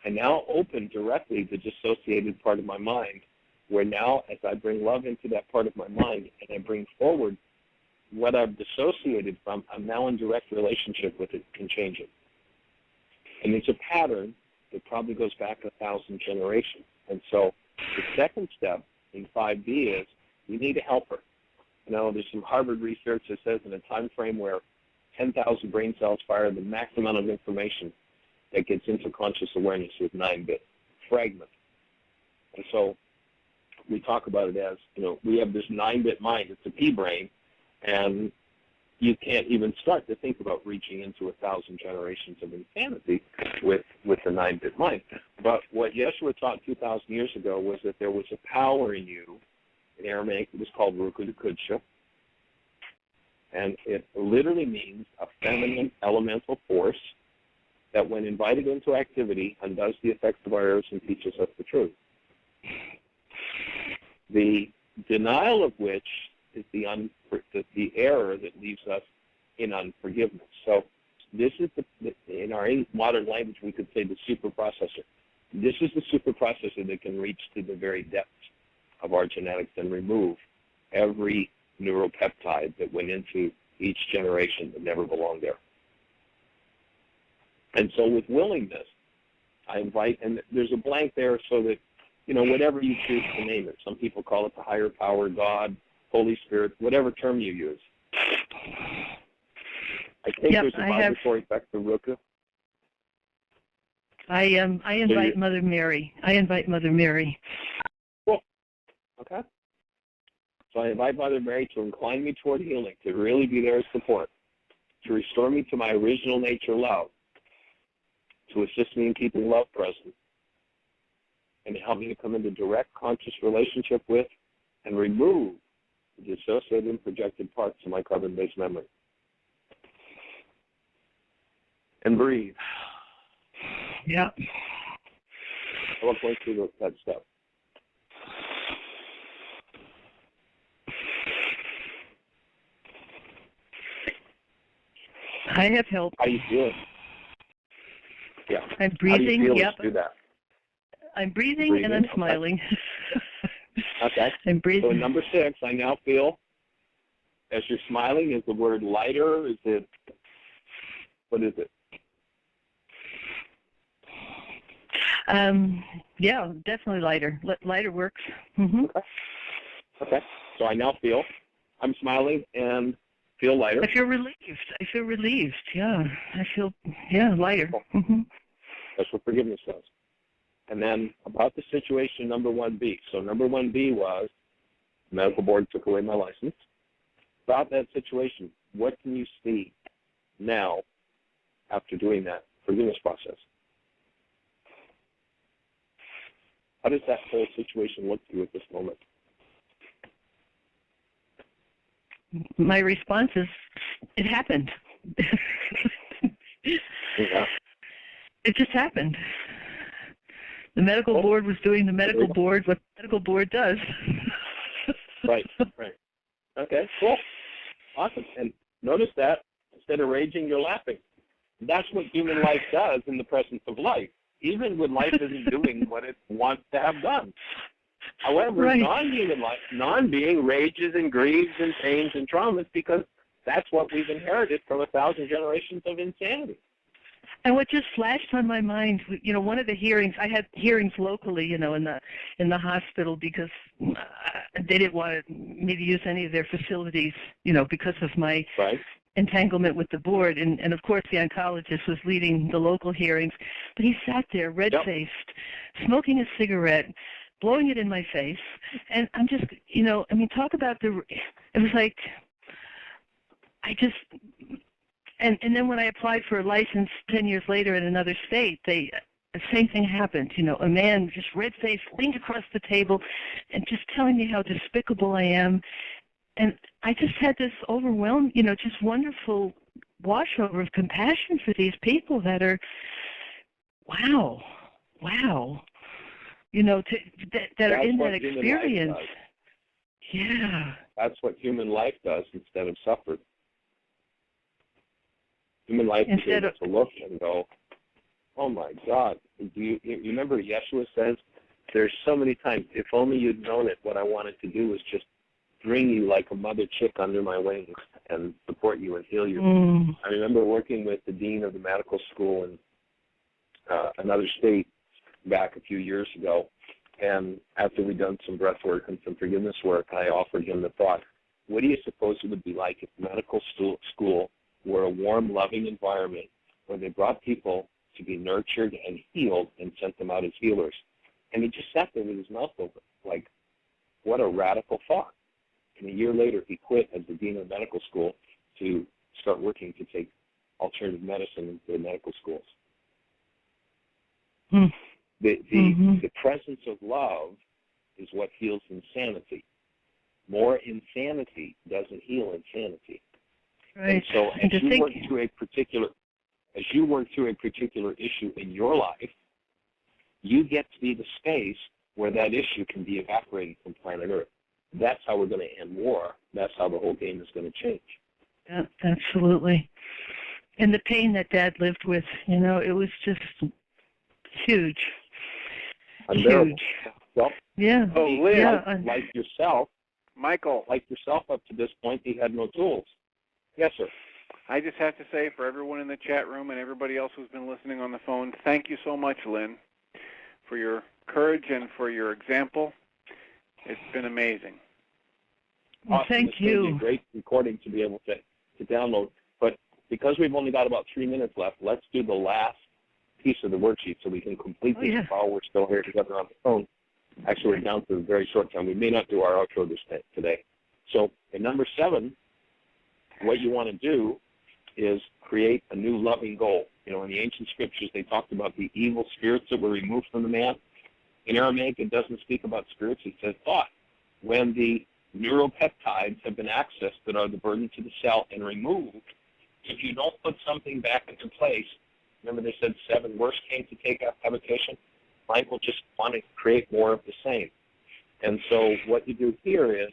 A: I now open directly the dissociated part of my mind, where now as I bring love into that part of my mind and I bring forward what I've dissociated from, I'm now in direct relationship with it and change it. And it's a pattern that probably goes back 1,000 generations. And so the second step in 5D is we need a helper. You know, there's some Harvard research that says in a time frame where 10,000 brain cells fire the max amount of information that gets into conscious awareness with 9-bit fragment. And so we talk about it as, you know, we have this 9-bit mind. It's a pea brain, and you can't even start to think about reaching into 1,000 generations of insanity with the 9-bit mind. But what Yeshua taught 2,000 years ago was that there was a power in you. In Aramaic, it was called Ruku de Kudsha, and it literally means a feminine elemental force that, when invited into activity, undoes the effects of our errors and teaches us the truth. The denial of which is the error that leaves us in unforgiveness. So this is, in our modern language, we could say the super processor. This is the super processor that can reach to the very depths of our genetics and remove every neuropeptide that went into each generation that never belonged there. And so with willingness, I invite, and there's a blank there so that, you know, whatever you choose to name it. Some people call it the higher power, God, Holy Spirit, whatever term you use. I think there's a vibratory effect of Ruka.
D: I invite Mother Mary. I invite Mother Mary.
A: Cool. Okay. So I invite Mother Mary to incline me toward healing, to really be there as support, to restore me to my original nature love, to assist me in keeping love present, and to help me to come into direct conscious relationship with and remove the dissociated and projected parts of my carbon-based memory. And breathe.
D: Yeah.
A: I love going through that step.
D: I have help.
A: How do you feel? Yeah.
D: I'm breathing.
A: How do you feel?
D: Yep.
A: Do that.
D: I'm breathing and I'm smiling.
A: Okay.
D: I'm breathing.
A: So number 6, I now feel, as you're smiling, is the word lighter? Is it, what is it?
D: Yeah, definitely lighter. Lighter works. Mm-hmm.
A: Okay. So I now feel, I'm smiling and feel lighter.
D: I feel relieved. Yeah. I feel, lighter. Mm-hmm.
A: That's what forgiveness does. And then about the situation, number 1B. So number 1B was the medical board took away my license. About that situation, what can you see now after doing that forgiveness process? How does that whole situation look to you at this moment?
D: My response is, it happened.
A: Yeah.
D: It just happened. The medical board was doing the medical board what the medical board does.
A: Right. Okay, cool. Awesome. And notice that instead of raging, you're laughing. That's what human life does in the presence of life, even when life isn't doing what it wants to have done. However, non-being rages and grieves and pains and traumas because that's what we've inherited from 1,000 generations of insanity.
D: And what just flashed on my mind, you know, one of the hearings, I had hearings locally, you know, in the hospital because they didn't want me to use any of their facilities, you know, because of my entanglement with the board. And of course, the oncologist was leading the local hearings. But he sat there, red-faced, smoking a cigarette, blowing it in my face. And I'm just, you know, I mean, talk about it was like, And then when I applied for a license 10 years later in another state, the same thing happened. A man just red-faced leaned across the table and just telling me how despicable I am. And I just had this overwhelming, just wonderful washover of compassion for these people that are, wow, that are in that experience. Yeah.
A: That's what human life does instead of suffer. Human life is able to look and go, oh my God. Do you remember Yeshua says, there's so many times, if only you'd known it, what I wanted to do was just bring you like a mother chick under my wings and support you and heal you. I remember working with the dean of the medical school in another state back a few years ago, and after we'd done some breath work and some forgiveness work, I offered him the thought, what do you suppose it would be like if medical school were a warm, loving environment where they brought people to be nurtured and healed and sent them out as healers? And he just sat there with his mouth open, like, what a radical thought. And a year later, he quit as the dean of medical school to start working to take alternative medicine into the medical schools. The presence of love is what heals insanity. More insanity doesn't heal insanity.
D: Right.
A: And so as you work through a particular issue in your life, you get to be the space where that issue can be evaporated from planet Earth. That's how we're going to end war. That's how the whole game is going to change.
D: Yeah, absolutely. And the pain that Dad lived with, it was just huge.
A: Unbearable.
D: Huge.
A: Well,
D: yeah.
C: Oh, Lynne.
A: Like yourself,
C: Michael.
A: Like yourself up to this point, he had no tools. Yes, sir.
C: I just have to say, for everyone in the chat room and everybody else who's been listening on the phone, thank you so much, Lynne, for your courage and for your example. It's been amazing.
D: Well,
A: Awesome.
D: thank you.
A: It's going to be a great recording to be able to download. But because we've only got about 3 minutes left, let's do the last piece of the worksheet so we can complete this while we're still here together on the phone. Actually, we're down to a very short time. We may not do our outro today. So in number 7, what you want to do is create a new loving goal. In the ancient scriptures, they talked about the evil spirits that were removed from the man. In Aramaic, it doesn't speak about spirits. It says thought. When the neuropeptides have been accessed that are the burden to the cell and removed, if you don't put something back into place, remember they said 7 worse came to take up habitation? Mind will just want to create more of the same. And so what you do here is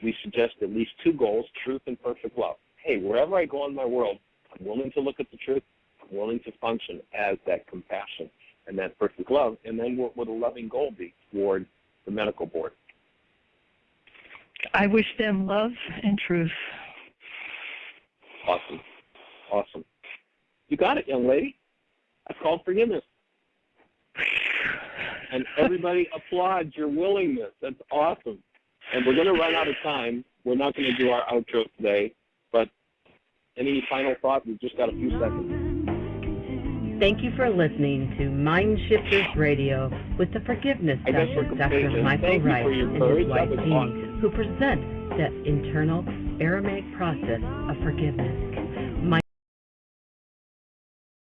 A: we suggest at least 2 goals, truth and perfect love. Hey, wherever I go in my world, I'm willing to look at the truth. I'm willing to function as that compassion and that perfect love. And then what would a loving goal be toward the medical board?
D: I wish them love and truth.
A: Awesome. Awesome. You got it, young lady. That's called forgiveness. And everybody applauds your willingness. That's awesome. And we're going to run out of time. We're not going to do our outro today. But any final thoughts? We've just got a few seconds.
E: Thank you for listening to MindShifters Radio with the Forgiveness Doctor, Dr. Michael Wright and his wife, Jean, who present the internal Aramaic process of forgiveness.